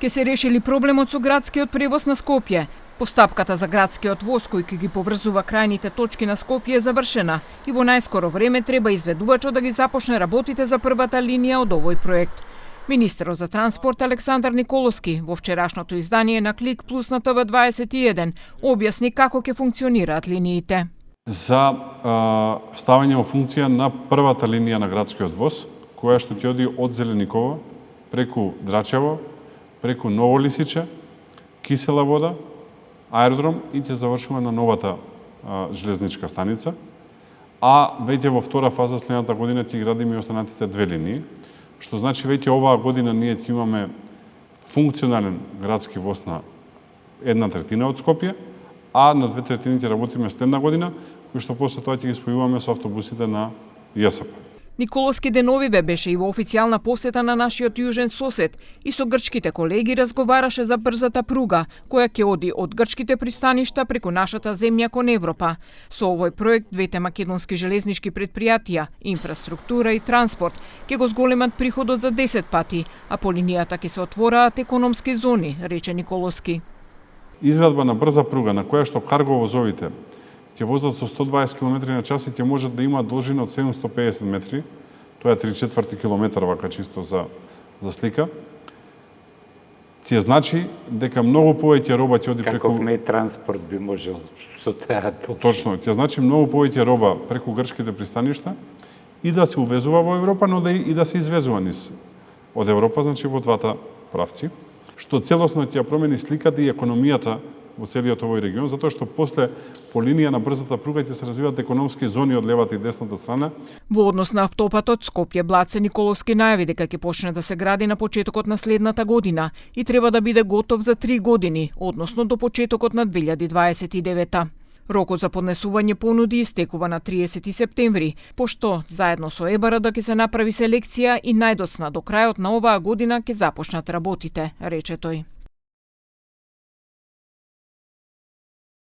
Ке се решили проблемот со градскиот превоз на Скопје. Постапката за градскиот воз кој ќе ги поврзува крајните точки на Скопје е завршена и во најскоро време треба изведувачот да ги започне работите за првата линија од овој проект. Министерот за транспорт Александар Николовски во вчерашното издание на Клик Плюс на ТВ21 објасни како ќе функционираат линиите. За ставање во функција на првата линија на градскиот воз, која што ќе оди од Зеленикова, преку Драчево, преку Ново Лисиче, Кисела Вода, аеродром и ќе завршува на новата железничка станица. А веќе во втора фаза следната година ќе градиме и останатите две линии, што значи веќе оваа година ние ќе имаме функционален градски воз на 1/3 од Скопје, а на 2/3 ќе работиме следна година, кои што после тоа ќе ги спојуваме со автобусите на ЈСП. Николовски деновиве беше и во официјална посета на нашиот јужен сосед и со грчките колеги разговараше за брзата пруга, која ќе оди од грчките пристаништа преку нашата земја кон Европа. Со овој проект двете македонски железнички предпријатија, инфраструктура и транспорт, ќе го зголемат приходот за 10 пати, а по линијата ќе се отвораат економски зони, рече Николовски. Изградба на брза пруга на која што карго возовите ќе возат со 120 км на час и ќе можат да има должина од 750 метри, тоа е 3/4 километар, вака чисто за слика, ќе значи дека многу повеќе роба ќе оди преку... Каков не транспорт би можел со таа толку? Точно, ќе значи многу повеќе роба преку грчките пристаништа и да се увезува во Европа, но и да се извезува низ од Европа, значи во двата правци, што целосно ќе промени сликата и економијата во целиот овој регион, затоа што после по линија на брзата пруга ќе се развиваат економски зони од левата и десната страна. Во однос на автопатот Скопје-Блаце, Николовски најави дека ќе почне да се гради на почетокот на следната година и треба да биде готов за 3 години, односно до почетокот на 2029. Рокот за поднесување понуди истекува на 30 септември, пошто заедно со ЕБРД ќе се направи селекција и најдоцна до крајот на оваа година ќе започнат работите, рече тој.